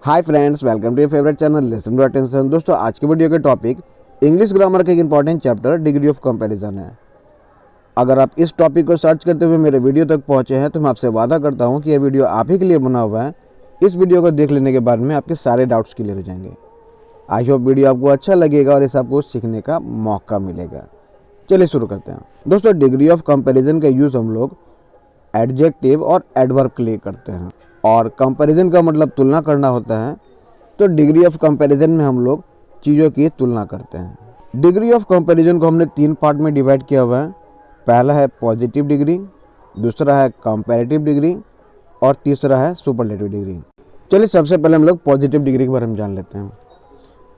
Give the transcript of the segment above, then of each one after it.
Hi friends, welcome to your favourite channel listen without tension. दोस्तों, आज के video का टॉपिक इंग्लिश ग्रामर का एक important chapter degree of comparison है। अगर आप इस टॉपिक को सर्च करते हुए मेरे वीडियो तक पहुंचे हैं तो मैं आपसे वादा करता हूं कि यह वीडियो आप ही के लिए बना हुआ है। इस वीडियो को देख लेने के बाद में आपके सारे डाउट्स क्लियर हो जाएंगे। आई होप वीडियो आपको अच्छा लगेगा और इसे आपको सीखने का मौका मिलेगा। चलिए शुरू करते हैं। दोस्तों, डिग्री ऑफ कंपैरिजन का यूज़ हम लोग एडजेक्टिव और एडवर्ब के लिए करते हैं और कंपैरिजन का मतलब तुलना करना होता है। तो डिग्री ऑफ कंपैरिजन में हम लोग चीज़ों की तुलना करते हैं। डिग्री ऑफ कंपैरिजन को हमने 3 पार्ट में डिवाइड किया हुआ है। पहला है पॉजिटिव डिग्री, दूसरा है कंपैरेटिव डिग्री और तीसरा है सुपरलेटिव डिग्री। चलिए सबसे पहले हम लोग पॉजिटिव डिग्री के बारे में जान लेते हैं।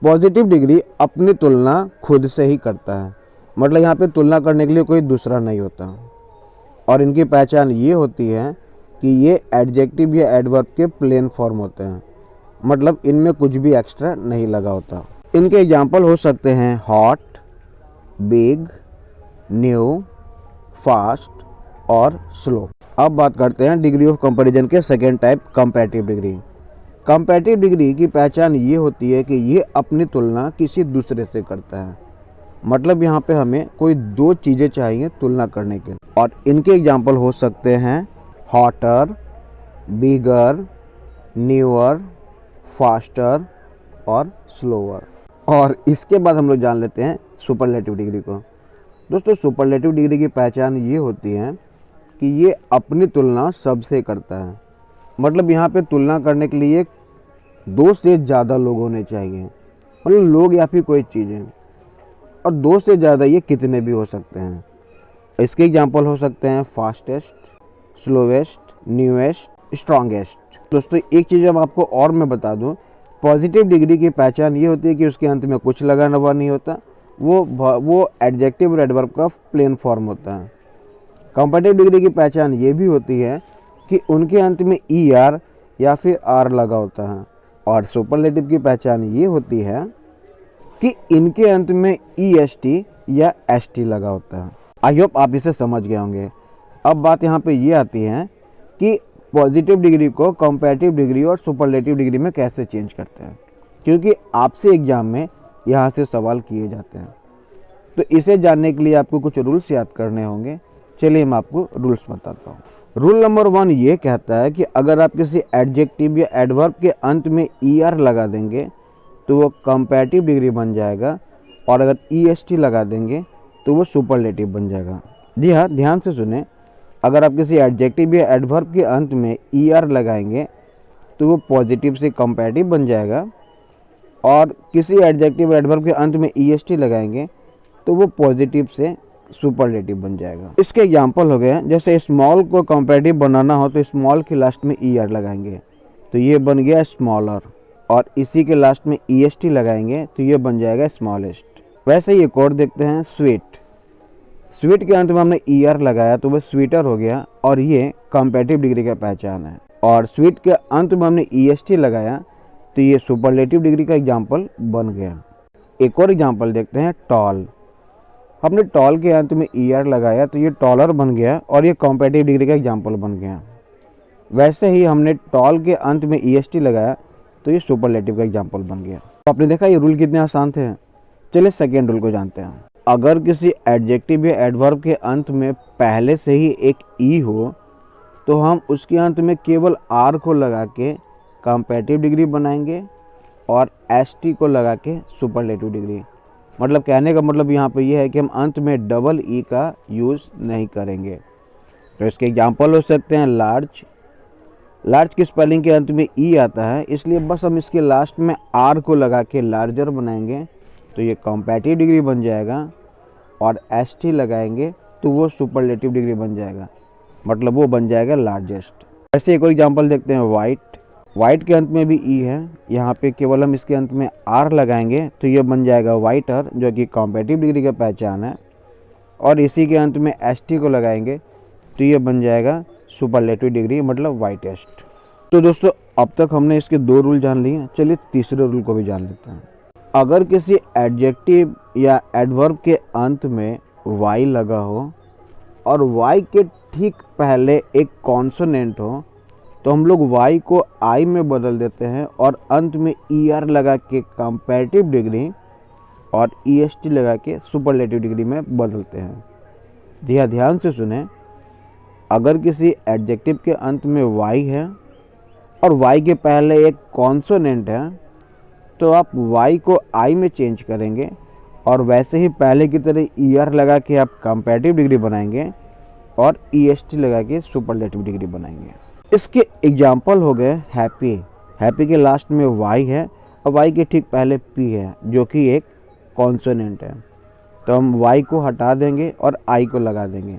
पॉजिटिव डिग्री अपनी तुलना खुद से ही करता है, मतलब यहाँ पे तुलना करने के लिए कोई दूसरा नहीं होता और इनकी पहचान ये होती है कि ये एडजेक्टिव या एडवर्ब के प्लेन फॉर्म होते हैं, मतलब इनमें कुछ भी एक्स्ट्रा नहीं लगा होता। इनके एग्जाम्पल हो सकते हैं हॉट, बिग, न्यू, फास्ट और स्लो। अब बात करते हैं डिग्री ऑफ कंपैरिजन के second type, comparative degree. Comparative degree की पहचान ये होती है कि ये अपनी तुलना किसी दूसरे से करता है, मतलब यहाँ पे हमें कोई 2 चीज़ें चाहिए तुलना करने के, और इनके एग्जाम्पल हो सकते हैं हॉटर, बिगर, न्यूअर, फास्टर और स्लोअर। और इसके बाद हम लोग जान लेते हैं सुपरलेटिव डिग्री को। दोस्तों, सुपरलेटिव डिग्री की पहचान ये होती है कि ये अपनी तुलना सबसे करता है, मतलब यहाँ पे तुलना करने के लिए 2 से ज़्यादा लोग होने चाहिए, मतलब लोग या फिर कोई चीज़ें, और 2 से ज़्यादा ये कितने भी हो सकते हैं। इसके एग्जाम्पल हो सकते हैं फास्टेस्ट, स्लोवेस्ट, न्यूएस्ट, स्ट्रॉन्गेस्ट। दोस्तों, एक चीज़ अब आपको और मैं बता दूं, पॉजिटिव डिग्री की पहचान ये होती है कि उसके अंत में कुछ लगा हुआ नहीं होता, वो एडजेक्टिव और एडवर्ब का प्लेन फॉर्म होता है। कंपैरेटिव डिग्री की पहचान ये भी होती है कि उनके अंत में ER या फिर R लगा होता है, और सुपरलेटिव की पहचान ये होती है कि इनके अंत में EST या ST लगा होता है। आई होप आप इसे समझ गए होंगे। अब बात यहाँ पे ये आती है कि पॉजिटिव डिग्री को कंपैरेटिव डिग्री और सुपरलेटिव डिग्री में कैसे चेंज करते हैं, क्योंकि आपसे एग्जाम में यहाँ से सवाल किए जाते हैं। तो इसे जानने के लिए आपको कुछ रूल्स याद करने होंगे। चलिए मैं आपको रूल्स बताता हूँ। रूल नंबर 1 ये कहता है कि अगर आप किसी एडजेक्टिव या एडवर्ब के अंत में ER लगा देंगे तो वो कंपैरेटिव डिग्री बन जाएगा, और अगर EST लगा देंगे तो वो सुपरलेटिव बन जाएगा। जी हाँ, ध्यान से सुने। अगर आप किसी एडजेक्टिव या एडवर्ब के अंत में ER लगाएंगे तो वो पॉजिटिव से कंपैरेटिव बन जाएगा, और किसी एडजेक्टिव या एडवर्ब के अंत में EST लगाएंगे तो वो पॉजिटिव से सुपरलेटिव बन जाएगा। इसके एग्जाम्पल हो गए, जैसे स्मॉल को कंपैरेटिव बनाना हो तो स्मॉल के लास्ट में ER लगाएंगे तो ये बन गया स्मॉलर, और इसी के लास्ट में EST लगाएंगे तो ये बन जाएगा स्मॉलेस्ट। वैसे ही एक और देखते हैं, स्वीट। स्वीट के अंत में हमने ER लगाया तो वह स्वीटर हो गया, और ये कंपैरेटिव डिग्री का पहचान है। और स्वीट के अंत में हमने EST लगाया तो ये सुपरलेटिव डिग्री का एग्जाम्पल बन गया। एक और एग्जाम्पल देखते हैं, टॉल। हमने टॉल के अंत में ER लगाया तो ये टॉलर बन गया, और ये कंपैरेटिव डिग्री का एग्जाम्पल बन गया। वैसे ही हमने टॉल के अंत में EST लगाया तो ये सुपरलेटिव का एग्जाम्पल बन गया। तो आपने देखा ये रूल कितने आसान थे। चलिए सेकेंड रूल को जानते हैं। अगर किसी एडजेक्टिव या एडवर्ब के अंत में पहले से ही एक E हो तो हम उसके अंत में केवल R को लगा के कंपैरेटिव डिग्री बनाएंगे और ST को लगा के सुपरलेटिव डिग्री। मतलब कहने का मतलब यहाँ पे ये है कि हम अंत में डबल E का यूज़ नहीं करेंगे। तो इसके एग्जाम्पल हो सकते हैं लार्ज। लार्ज की स्पेलिंग के अंत में E आता है, इसलिए बस हम इसके लास्ट में R को लगा के लार्जर बनाएंगे तो ये कंपैरेटिव डिग्री बन जाएगा, और ST लगाएंगे तो वो सुपरलेटिव डिग्री बन जाएगा, मतलब वो बन जाएगा लार्जेस्ट। ऐसे एक और एग्जांपल देखते हैं, वाइट। वाइट के अंत में भी E है, यहाँ पे केवल हम इसके अंत में R लगाएंगे तो ये बन जाएगा वाइटर, जो कि कंपैरेटिव डिग्री का पहचान है, और इसी के अंत में ST को लगाएंगे तो ये बन जाएगा सुपरलेटिव डिग्री, मतलब वाइटेस्ट। तो दोस्तों, अब तक हमने इसके 2 रूल जान लिए। चलिए तीसरे रूल को भी जान लेते हैं। अगर किसी एडजेक्टिव या एडवर्ब के अंत में Y लगा हो और Y के ठीक पहले एक कॉन्सोनेंट हो तो हम लोग y को i में बदल देते हैं और अंत में er लगा के कंपैरेटिव डिग्री और est लगा के सुपरलेटिव डिग्री में बदलते हैं। जी हाँ, ध्यान से सुने। अगर किसी एडजेक्टिव के अंत में y है और y के पहले एक कॉन्सोनेंट है तो आप y को i में चेंज करेंगे और वैसे ही पहले की तरह er लगा के आप कंपैरेटिव डिग्री बनाएंगे और est लगा के सुपरलेटिव डिग्री बनाएंगे। इसके एग्जाम्पल हो गए हैप्पी। हैप्पी के लास्ट में y है और y के ठीक पहले p है जो कि एक कॉन्सोनेंट है। तो हम y को हटा देंगे और i को लगा देंगे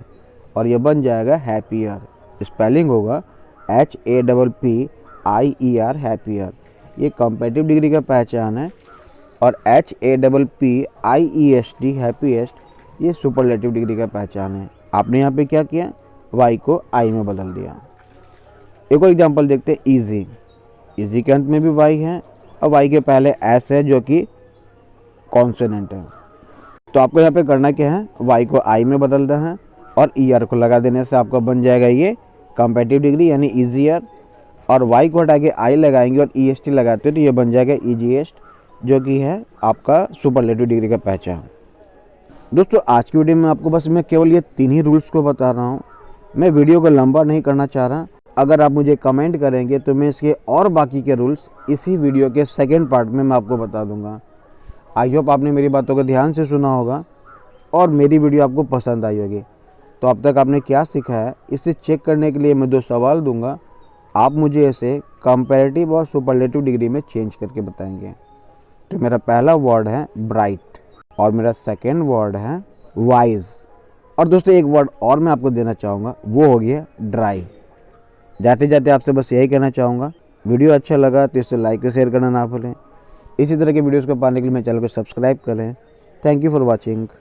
और ये बन जाएगा हैप्पियर। स्पेलिंग होगा HAPPIER हैप्पियर। ये कंपैरेटिव डिग्री का पहचान है और HAPPIEST हैप्पीएस्ट ये सुपरलेटिव डिग्री का पहचान है। आपने यहाँ पे क्या किया, y को i में बदल दिया। एक और एग्जांपल देखते हैं इजी। इजी के अंत में भी y है और y के पहले s है जो कि कॉन्सोनेंट है। तो आपको यहाँ पे करना क्या है, y को i में बदलना है और er को लगा देने से आपका बन जाएगा ये कंपैरेटिव डिग्री यानी ईजियर। और y को हटा के i लगाएंगे और est लगाते हो तो ये बन जाएगा ईजीएस्ट जो कि है आपका सुपरलेटिव डिग्री का पहचान। दोस्तों आज की वीडियो में आपको बस मैं केवल ये 3 ही रूल्स को बता रहा हूँ। मैं वीडियो को लंबा नहीं करना चाह रहा। अगर आप मुझे कमेंट करेंगे तो मैं इसके और बाकी के रूल्स इसी वीडियो के सेकंड पार्ट में मैं आपको बता दूंगा। आई होप आपने मेरी बातों को ध्यान से सुना होगा और मेरी वीडियो आपको पसंद आई होगी। तो अब तक आपने क्या सीखा है इसे चेक करने के लिए मैं 2 सवाल दूंगा। आप मुझे इसे कंपैरेटिव और सुपरलेटिव डिग्री में चेंज करके बताएंगे। तो मेरा पहला वर्ड है ब्राइट और मेरा सेकेंड वर्ड है वाइज। और दोस्तों एक वर्ड और मैं आपको देना चाहूँगा, वो हो गया ड्राई। जाते जाते आपसे बस यही कहना चाहूँगा, वीडियो अच्छा लगा तो इसे लाइक और शेयर करना ना भूलें। इसी तरह के वीडियोस को पाने के लिए मेरे चैनल को सब्सक्राइब करें। Thank you for watching.